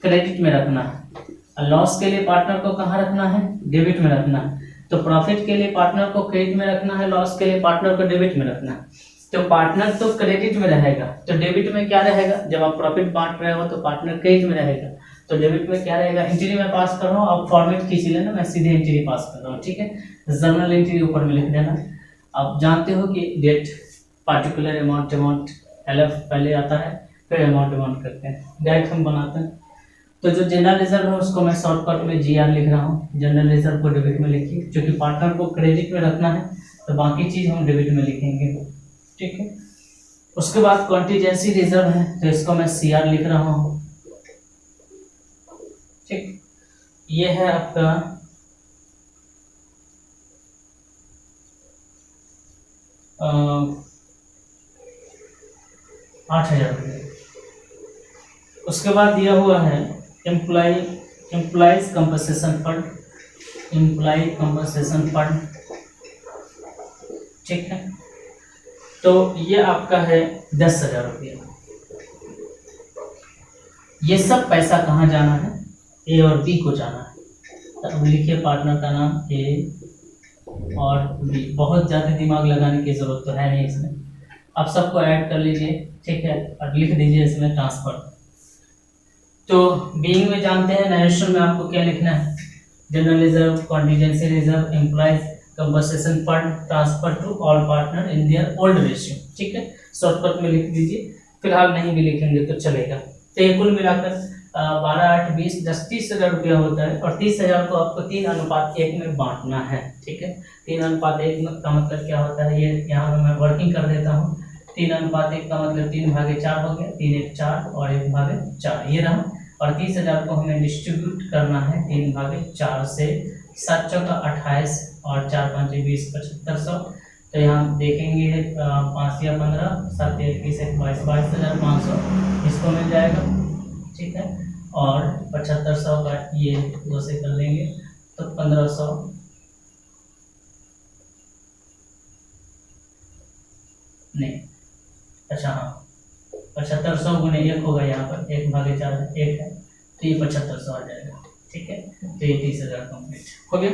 S1: क्रेडिट में रखना है। लॉस के लिए पार्टनर को कहाँ रखना है? डेबिट में रखना है। तो प्रॉफिट के लिए पार्टनर को क्रेडिट में रखना है, लॉस के लिए पार्टनर को डेबिट में रखना है। तो पार्टनर तो क्रेडिट में रहेगा, तो डेबिट में क्या रहेगा? जब आप प्रॉफिट बांट रहे हो तो पार्टनर क्रेडिट में रहेगा, तो डेबिट में क्या रहेगा? एंट्री में पास कर रहा हूँ, आप फॉर्मेट खींच लेना, मैं सीधे एंट्री पास कर रहा हूँ, ठीक है। जर्नल एंट्री ऊपर में लिख देना। आप जानते हो कि डेट पार्टिकुलर अमाउंट LF पहले आता है, फिर अमाउंट करते हैं, डायरेक्ट हम बनाते हैं। तो जो जनरल रिजर्व है उसको मैं शॉर्टकट में GR लिख रहा हूँ। जनरल रिजर्व को डेबिट में लिखिए, क्योंकि पार्टनर को क्रेडिट में रखना है तो बाकी चीज हम डेबिट में लिखेंगे, ठीक है। उसके बाद कॉन्टीजेंसी रिजर्व है तो इसको मैं CR लिख रहा हूँ, ठीक। ये है आपका 8,000 रुपये। उसके बाद दिया हुआ है employees compensation fund, employee compensation fund, ठीक है। तो ये आपका है 10,000 रुपये। ये सब पैसा कहाँ जाना है? A और B को जाना है। तो अब लिखिए पार्टनर का नाम A और B। बहुत ज़्यादा दिमाग लगाने की जरूरत तो है नहीं इसमें, आप सबको ऐड कर लीजिए, ठीक है, और लिख दीजिए इसमें ट्रांसफर। तो बीइंग में जानते हैं, नरेशन में आपको क्या लिखना है? General reserve, contingency reserve, employees compensation fund, transfer to all partner in their old ratio, ठीक है। शॉर्टकट में लिख दीजिए, फिलहाल नहीं भी लिखेंगे तो चलेगा। तो ये कुल मिलाकर 12, 8, 20, 10, 30,000 रुपया होता है, और 30,000 को आपको 3:1 में बांटना है, ठीक है। 3:1 का मतलब क्या होता है? ये यहाँ पे मैं वर्किंग कर देता हूँ। 3:1 का मतलब 3/4 हो गया, 3 1 4 और 1/4 ये रहा। और 30,000 को हमें डिस्ट्रीब्यूट करना है 3/4 से। 7 चौका 28 और 4 5 20, 7500। तो यहाँ देखेंगे 5 या 15, 7 1 21 22, 22,500 इसको मिल जाएगा, ठीक है। और 7500 का ये 2 से कर लेंगे तो 1500, नहीं, अच्छा हाँ, 7500 गुने 1 होगा, यहाँ पर 1/4 1 है, तो ये 7500 आ जाएगा, ठीक है। तो ये 30,000 कंप्लीट हो गया।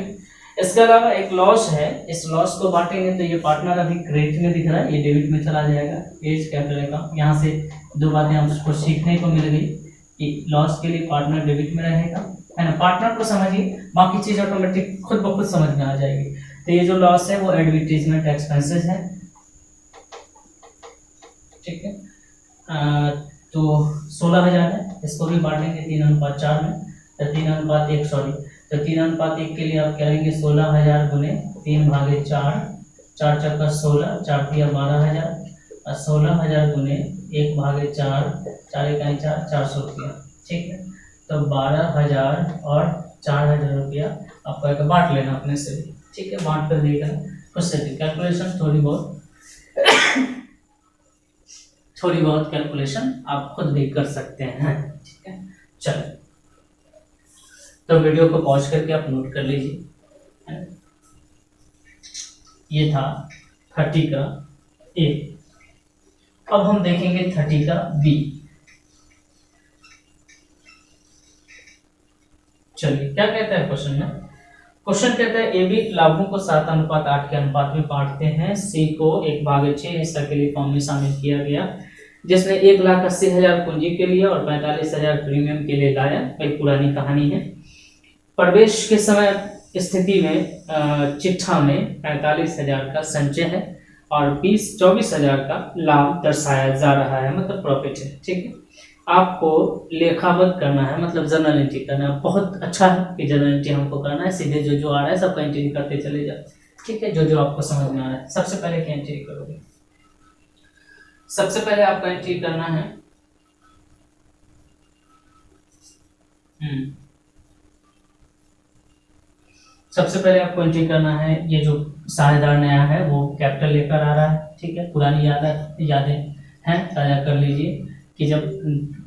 S1: इसके अलावा एक लॉस है, इस लॉस को बांटेंगे तो ये पार्टनर अभी क्रेडिट में दिख रहा है, ये डेबिट में चला जाएगा। एज कैपिटल अकाउंट, यहाँ से 2 बातें हमको सीखने को मिल गई कि लॉस के लिए पार्टनर डेबिट में रहेगा, है ना। पार्टनर को समझिए, बाकी चीज ऑटोमेटिक खुद ब खुद समझ में आ जाएगी। तो ये जो लॉस है वो एडवर्टीजमेंट एक्सपेंसेस है, ठीक है। तो 16,000 है, इसको भी बांटेंगे 3:4 में, तो 3:1 सॉरी, तो 3:1 के लिए आप क्या लेंगे? 16,000 गुने 3/4, 4 चौका 16, 4 तिया 12,000, और 16,000 गुने 1/4, 4 इकाई 4, 400 रुपया, ठीक है। तो 12,000 और 4,000 रुपया आपको एक बांट लेना अपने से, ठीक है। बांट कर देगा खुद से कैलकुलेशन, थोड़ी बहुत कैलकुलेशन आप खुद भी कर सकते हैं, ठीक है। चलो, तो वीडियो को पॉज करके आप नोट कर लीजिए। ये था 30 का A। अब हम देखेंगे 30 का B। चलिए, क्या कहता है क्वेश्चन में? क्वेश्चन कहता है AB लाभों को 7:8 के अनुपात में बांटते हैं। C को 1/6 हिस्सा के लिए फॉर्म में शामिल किया गया, जिसने 1,80,000 पूंजी के लिए और 45,000 प्रीमियम के लिए लाया। एक पुरानी कहानी है। प्रवेश के समय स्थिति में चिट्ठा में 45,000 का संचय है और 24,000 का लाभ दर्शाया जा रहा है, मतलब प्रॉफिट है, ठीक है। आपको लेखाबद्ध करना है, मतलब जर्नल एंट्री करना है। बहुत अच्छा है कि जर्नल एंट्री हमको करना है, सीधे जो जो आ रहा है सबका एंट्री करते चले जाओ, ठीक है। जो जो आपको समझ में आ रहा है। सबसे पहले क्या एंट्री करोगे? सबसे पहले आपका एंट्री करना है सबसे पहले आपको एंट्री करना है, ये जो साझेदार नया है वो कैपिटल लेकर आ रहा है, ठीक है। पुरानी यादें हैं, ताजा कर लीजिए कि जब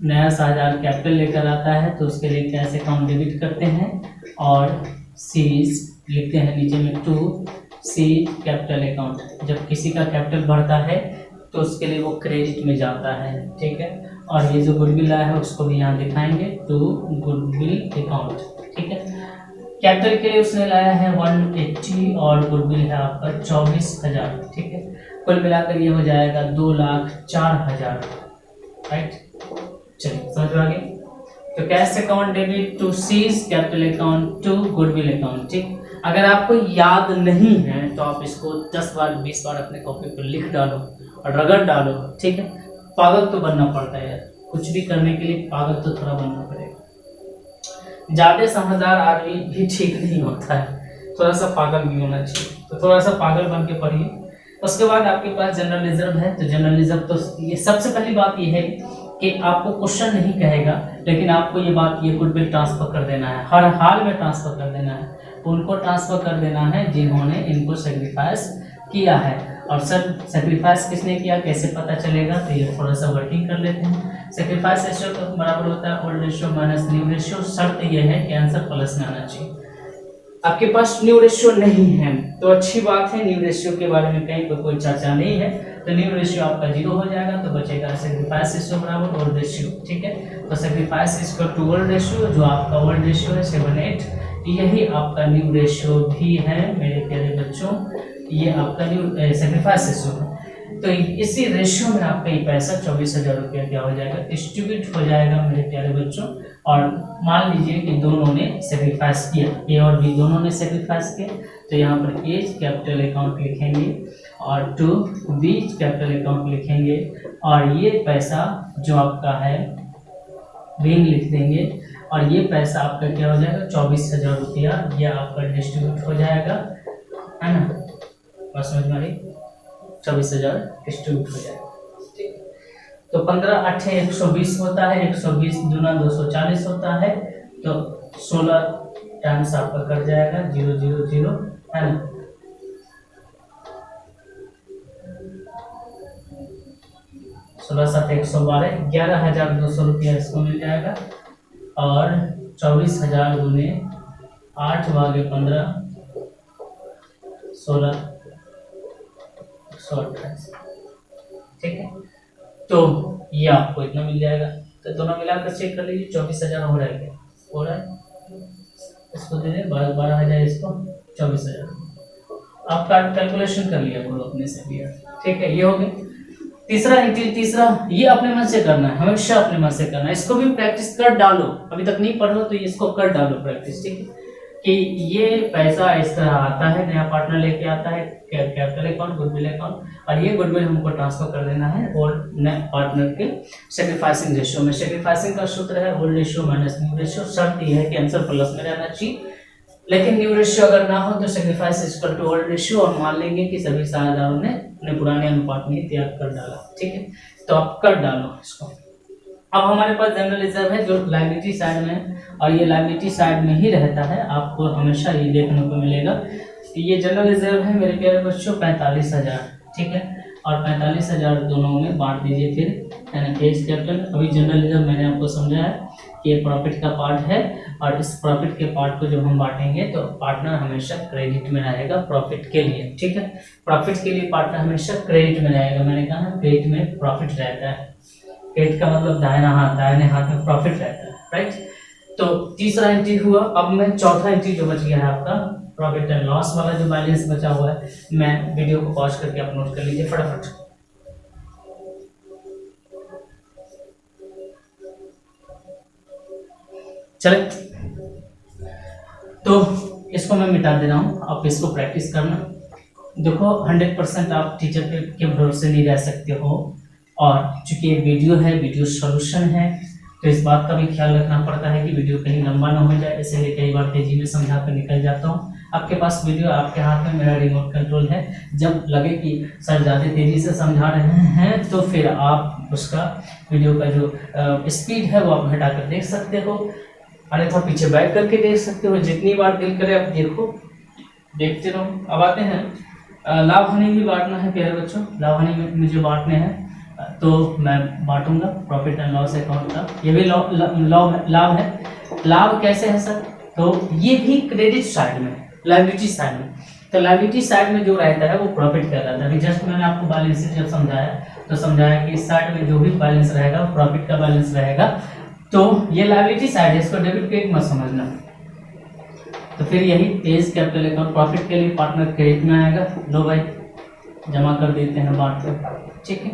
S1: नया साझेदार कैपिटल लेकर आता है तो उसके लिए कैश अकाउंट डेबिट करते हैं और सीरीज लिखते हैं नीचे में 2C कैपिटल अकाउंट। जब किसी का कैपिटल बढ़ता है तो उसके लिए वो क्रेडिट में जाता है, ठीक है। और ये जो गुडविल आया है उसको भी यहाँ दिखाएंगे, टू गुडविल अकाउंट, ठीक है। कैपिटल के लिए उसने लाया है 180 और गुडविल है आपका 24,000, ठीक है। कुल मिलाकर ये हो जाएगा 2,04,000, राइट। चलिए, समझ में आ गया। तो cash account debit to C's capital account to goodwill account, ठीक। अगर आपको याद नहीं है तो आप इसको 10 बार 20 बार अपने कॉपी पर लिख डालो और रगड़ डालो, ठीक है। पागल तो बनना पड़ता है यार, कुछ भी करने के लिए पागल तो थोड़ा बनना पड़ेगा, ज़्यादा समझदार आदमी भी ठीक नहीं होता है, थोड़ा सा पागल भी होना चाहिए, तो थोड़ा सा पागल बन के पढ़िए। उसके बाद आपके पास जनरल रिजर्व है, तो जनरल रिजर्व तो ये सबसे पहली बात ये है कि आपको क्वेश्चन नहीं कहेगा, लेकिन आपको ये गुडविल ट्रांसफर कर देना है, हर हाल में ट्रांसफर कर देना है, उनको ट्रांसफर कर देना है जिन्होंने इनको सेक्रीफाइस किया है। और सर सेक्रीफाइस किसने किया, कैसे पता चलेगा, तो ये थोड़ा सा वर्किंग कर लेते हैं। सेक्रीफाइस रेशियो का बराबर होता है old ratio minus new ratio. शर्त यह है कि आंसर प्लस में आना चाहिए। आपके पास न्यू रेशियो नहीं है तो अच्छी बात है, न्यू रेशियो के बारे में कहीं पर कोई चर्चा नहीं है, तो न्यू रेशियो आपका 0 हो जाएगा, तो बचेगा सेक्रीफाइस रेशियो बराबर ओल्ड रेशियो। ठीक है, तो sacrifice equal to old ratio, जो आपका ओल्ड रेशियो है 7:8, यही आपका न्यू रेशियो भी है मेरे प्यारे बच्चों, ये आपका न्यू सेक्रीफाइस रेशियो है। तो इसी रेशियो में आपका ये पैसा 24,000 रुपया क्या हो जाएगा, डिस्ट्रीब्यूट हो जाएगा मेरे प्यारे बच्चों। और मान लीजिए कि दोनों ने सेक्रीफाइस किया, ए और बी दोनों ने सेक्रीफाइस किया, तो यहाँ पर ए कैपिटल अकाउंट लिखेंगे और टू बी कैपिटल अकाउंट लिखेंगे, और ये पैसा जो आपका है बिंग लिख देंगे, और ये पैसा आपका क्या हो जाएगा 24,000 रुपया, ये आपका डिस्ट्रीब्यूट हो जाएगा, है ना, बात समझ में आ रही, 24,000 डिस्ट्रीब्यूट हो जाएगा। तो 15 8 120 होता है, 120 दूना 240 होता है, तो 16 टाइम्स आपका कट जाएगा 0 0 0, है ना, 16 7 112, 11,200 रुपया इसको मिल जाएगा, और 24,000 गुने 8 भागे 15 16 128। ठीक है, तो ये आपको इतना मिल जाएगा। तो दोनों मिलाकर चेक कर लीजिए, 24,000 हो रहा है क्या, हो रहा है, इसको दे दें 12,000, इसको 24,000, आपका कैलकुलेशन कर लिया करो अपने से भी। ठीक है, ये हो गया तीसरा ये अपने मन से करना है, हमेशा अपने मन से करना है, इसको भी प्रैक्टिस कर डालो, अभी तक नहीं पढ़ लो तो इसको कर डालो प्रैक्टिस। ठीक है, कि ये पैसा इस तरह आता है, नया पार्टनर लेके आता है कैपिटल अकाउंट गुडविल अकाउंट, और ये गुडविल हमको ट्रांसफर कर देना है और नए पार्टनर के सेक्रीफाइसिंग रेशियो में। सेक्रीफाइसिंग का सूत्र है old ratio minus new ratio. शर्त यह है कि आंसर प्लस में रहना चाहिए, लेकिन न्यू रेशियो अगर ना हो तो sacrifice equal to old ratio, और मान लेंगे कि सभी साझेदारों ने अपने पुराने अनुपात में त्याग कर डाला। ठीक है, तो आप कर डालो इसको। अब हमारे पास जनरल रिजर्व है जो लायबिलिटी साइड में है, और ये लायबिलिटी साइड में ही रहता है, आपको हमेशा ये देखने को मिलेगा कि ये जनरल रिजर्व है मेरे प्यारे बच्चों 45,000। ठीक है, और 45,000 दोनों में बांट दीजिए फिर, यानी एज कैपिटल। अभी जनरल रिजर्व मैंने आपको समझाया कि ये प्रॉफिट का पार्ट है, और इस प्रॉफिट के पार्ट को जब हम बांटेंगे तो पार्टनर हमेशा क्रेडिट में रहेगा प्रॉफिट के लिए। ठीक है, प्रॉफिट के लिए पार्टनर हमेशा क्रेडिट में रहेगा, मैंने कहा क्रेडिट में प्रॉफिट रहता है, क्रेडिट का मतलब दाहिने हाथ में प्रॉफिट रहता है, राइट। तो तीसरा एंट्री हुआ। अब मैं चौथा एंट्री जो बच गया है आपका प्रॉफिट एंड लॉस वाला जो बैलेंस बचा हुआ है, मैं वीडियो को पॉज करके आप नोट कर लीजिए फटाफट। चले, तो इसको मैं मिटा दे रहा हूँ, आप इसको प्रैक्टिस करना। देखो 100% आप टीचर के भरोसे नहीं रह सकते हो, और चूंकि ये वीडियो है, वीडियो सॉल्यूशन है, तो इस बात का भी ख्याल रखना पड़ता है कि वीडियो कहीं लंबा ना हो जाए, इसलिए कई बार तेजी में समझा कर निकल जाता हूँ। आपके पास वीडियो आपके हाथ में, मेरा रिमोट कंट्रोल है, जब लगे कि सर ज़्यादा तेज़ी से समझा रहे हैं तो फिर आप उसका वीडियो का जो स्पीड है वो आप घटा कर देख सकते हो, अन्यथा पीछे बैक करके देख सकते हो, जितनी बार दिल करे आप देखो, देखते रहो। अब आते हैं लाभ हानि भी बांटना है प्यारे बच्चों, लाभ हानि मुझे बांटने हैं, तो मैं बांटूंगा प्रॉफिट एंड लॉस अकाउंट का। ये भी लाभ है। लाभ कैसे है सर, तो ये भी क्रेडिट साइड में, लायबिलिटी साइड में, तो लायबिलिटी साइड में जो रहता है वो प्रॉफिट कहलाता है। अभी जस्ट मैंने आपको बैलेंस शीट जब समझाया तो समझाया कि इस साइड में जो भी बैलेंस रहेगा वो प्रॉफिट का बैलेंस रहेगा, तो ये लायबिलिटी साइड है, इसको डेबिट क्रेडिट मत समझना। तो फिर यही तेज कैपिटल अकाउंट प्रॉफिट के लिए पार्टनर क्रेडिट में आएगा, लो भाई जमा कर देते हैं बांट कर। ठीक है,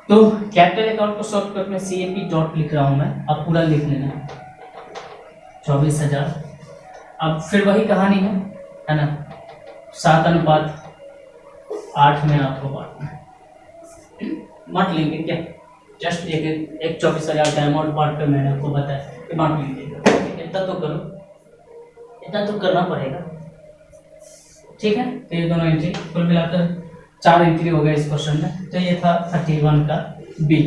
S1: तो कैपिटल अकाउंट को शॉर्टकट में CAP डॉट लिख रहा हूं मैं, अब पूरा लिख लेना 24,000। अब फिर वही कहानी है ना, 7:8 में आपको बांटना है, बांट लेंगे क्या, जस्ट एक 24,000 का अमाउंट बांट कर मैंने आपको बताया कि बांट लीजिएगा। ठीक है, इतना तो करो, इतना तो करना पड़ेगा, ठीक है। तो ये दोनों एंट्री कुल मिलाकर 4 एंट्री हो गए इस क्वेश्चन में। तो ये था 31 का बी।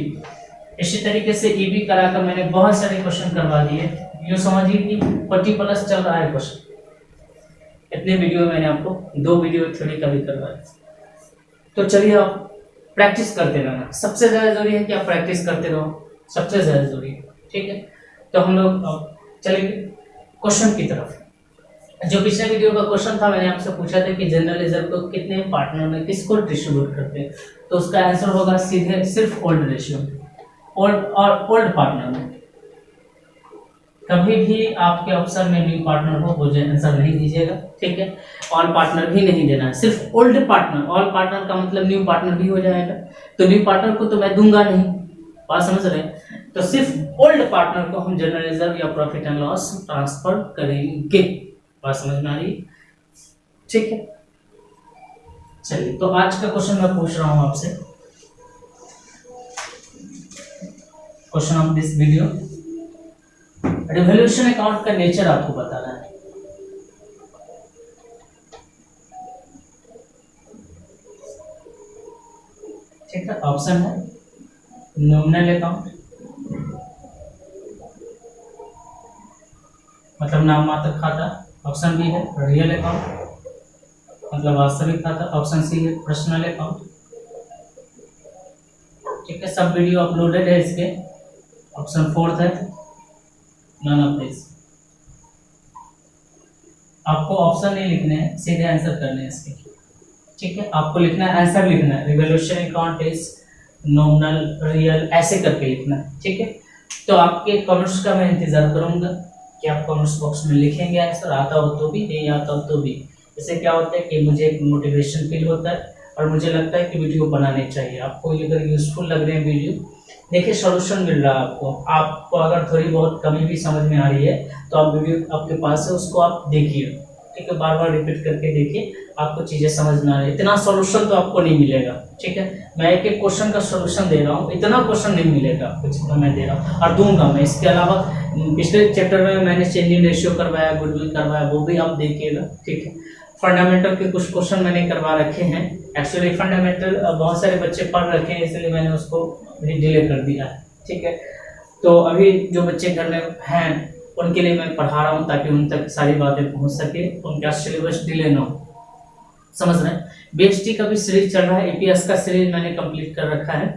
S1: इसी तरीके से ई बी कराकर मैंने बहुत सारे क्वेश्चन करवा दिए। यूँ समझिए कि 40+ चल रहा है क्वेश्चन। इतने वीडियो मैंने आपको 2 वीडियो थ्योरी का भी करवाया। तो चलिए आप प्रैक्टिस करते रहना, सबसे ज़्यादा जरूरी है कि आप प्रैक्टिस करते रहो, सबसे ज़्यादा जरूरी है, ठीक है। तो हम लोग चलेंगे क्वेश्चन की तरफ। जो पिछले वीडियो का क्वेश्चन था, मैंने आपसे पूछा था कि जनरल रिजर्व को कितने पार्टनर में किसको डिस्ट्रीब्यूट करते हैं, तो उसका आंसर होगा सीधे सिर्फ ओल्ड रेशियो, ओल्ड पार्टनर में। कभी भी आपके ऑप्शन में न्यू पार्टनर हो वो आंसर नहीं दीजिएगा, ठीक है। ऑल पार्टनर भी नहीं देना है, सिर्फ ओल्ड पार्टनर। ऑल पार्टनर का मतलब न्यू पार्टनर भी हो जाएगा, तो न्यू पार्टनर को तो मैं दूंगा नहीं, बात समझ रहे हैं। तो सिर्फ ओल्ड पार्टनर को हम जनरल रिजर्व या प्रॉफिट एंड लॉस ट्रांसफर करेंगे, बात समझ में आ रही, ठीक है। चलिए, तो आज का क्वेश्चन मैं पूछ रहा हूं आपसे, question of this video, revolution account का नेचर आपको बताना है। ठीक है, ऑप्शन है नॉमिनल अकाउंट, मतलब नाम मात्र खाता। ऑप्शन बी है रियल अकाउंट, मतलब वास्तविक खाता। ऑप्शन सी है पर्सनल अकाउंट, ठीक है। सब वीडियो अपलोडेड है इसके। ऑप्शन 4 है नन ऑफ दिस। आपको ऑप्शन नहीं लिखने हैं, सीधे आंसर करने हैं इसके, ठीक है। आपको लिखना है, आंसर लिखना है, revolution account is nominal real, ऐसे करके लिखना है, ठीक है। तो आपके कमेंट्स का मैं इंतजार करूंगा कि आप कमेंट्स बॉक्स में लिखेंगे आंसर, आता हो तो भी, नहीं आता हो तो भी। इससे क्या होता है कि मुझे एक मोटिवेशन फील होता है और मुझे लगता है कि वीडियो बनाने चाहिए। आपको अगर यूजफुल लग रहे हैं वीडियो, देखिए सॉल्यूशन मिल रहा है आपको। आपको अगर थोड़ी बहुत कमी भी समझ में आ रही है तो आप वीडियो आपके पास है, उसको आप देखिए, ठीक है। बार बार रिपीट करके देखिए, आपको चीज़ें समझ में आ रही है। इतना सॉल्यूशन तो आपको नहीं मिलेगा, ठीक है। मैं एक एक क्वेश्चन का सॉल्यूशन दे रहा हूँ, इतना क्वेश्चन नहीं मिलेगा आपको जितना मैं दे रहा हूँ, और दूंगा मैं। इसके अलावा पिछले चैप्टर में मैंने चेंजिंग रेशियो करवाया, गुडविल करवाया, वो भी आप देखिएगा, ठीक है। फंडामेंटल के कुछ क्वेश्चन मैंने करवा रखे हैं। एक्चुअली फंडामेंटल बहुत सारे बच्चे पढ़ रखे हैं, इसलिए मैंने उसको डिले कर दिया है, ठीक है। तो अभी जो बच्चे घर में हैं उनके लिए मैं पढ़ा रहा हूँ ताकि उन तक सारी बातें पहुँच सके, उनका सिलेबस डिले ना हो, समझ रहे हैं। बीएसटी का भी सीरीज चल रहा है, एपीएस का सीरीज मैंने कंप्लीट कर रखा है।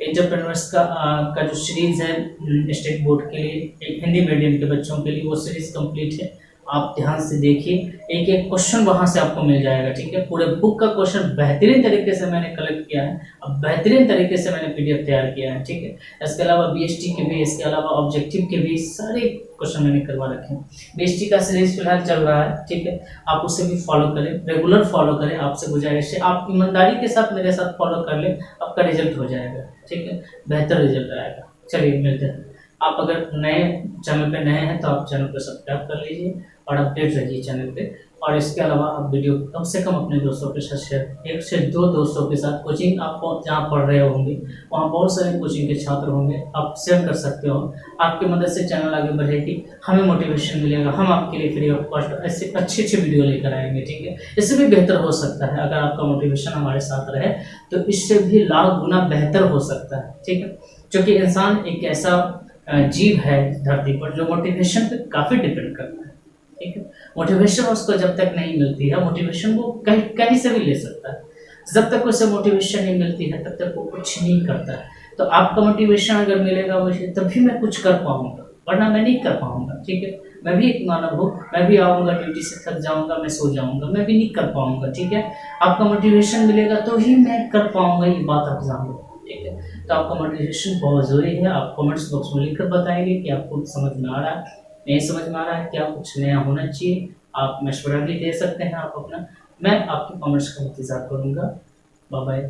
S1: एंटरप्रेन्योर्स का जो सीरीज है स्टेट बोर्ड के लिए, हिंदी मीडियम के बच्चों के लिए, वो सीरीज कंप्लीट है। आप ध्यान से देखिए, एक एक क्वेश्चन वहां से आपको मिल जाएगा, ठीक है। पूरे बुक का क्वेश्चन बेहतरीन तरीके से मैंने कलेक्ट किया है, अब बेहतरीन तरीके से मैंने पीडीएफ तैयार किया है, ठीक है। इसके अलावा बीएसटी के भी, इसके अलावा ऑब्जेक्टिव के भी सारे क्वेश्चन मैंने करवा रखे हैं। बीएसटी का सीरीज फिलहाल चल रहा है, ठीक है। आप उसे भी फॉलो करें, रेगुलर फॉलो करें, आपसे गुजारिश है आप ईमानदारी के साथ मेरे साथ फॉलो कर लें, आपका रिजल्ट हो जाएगा, ठीक है, बेहतर रिजल्ट आएगा। चलिए मिलते हैं। आप अगर नए चैनल पे नए हैं तो आप चैनल को सब्सक्राइब कर लीजिए और अपडेट रहिए चैनल पे। और इसके अलावा आप वीडियो कम से कम अपने दोस्तों के साथ शेयर, 1 से 2 दोस्तों के साथ। कोचिंग आप जहाँ पढ़ रहे होंगे वहाँ बहुत सारे कोचिंग के छात्र होंगे, आप शेयर कर सकते हो। आपकी मदद से चैनल आगे बढ़ेगी, हमें मोटिवेशन मिलेगा, हम आपके लिए फ्री ऑफ कॉस्ट ऐसे अच्छी अच्छी वीडियो लेकर आएंगे, ठीक है। इससे भी बेहतर हो सकता है, अगर आपका मोटिवेशन हमारे साथ रहे तो इससे भी लाख गुना बेहतर हो सकता है, ठीक है। क्योंकि इंसान एक ऐसा जीव है धरती पर जो मोटिवेशन पे काफ़ी डिपेंड करता है, ठीक है। मोटिवेशन उसको जब तक नहीं मिलती है, मोटिवेशन वो कहीं से भी ले सकता है, जब तक उसे मोटिवेशन नहीं मिलती है तब तक वो कुछ नहीं करता है। तो आपका मोटिवेशन अगर मिलेगा मुझे तभी मैं कुछ कर पाऊंगा, वरना मैं नहीं कर पाऊंगा, ठीक है। मैं भी एक मानव हूँ, मैं भी आऊँगा ड्यूटी से थक जाऊँगा, मैं सो जाऊँगा, मैं भी नहीं कर पाऊँगा, ठीक है। आपका मोटिवेशन मिलेगा तो ही मैं कर पाऊँगा, ये बात आप जान लो, ठीक है। तो आपका मोटिवेशन बहुत ज़रूरी है। आप कमेंट्स बॉक्स में लिखकर बताएंगे कि आपको समझ में आ रहा है, नहीं समझ में आ रहा है, क्या कुछ नया होना चाहिए। आप मशवरा भी दे सकते हैं आप अपना, मैं आपके कमेंट्स का इंतज़ार करूँगा। Bye bye.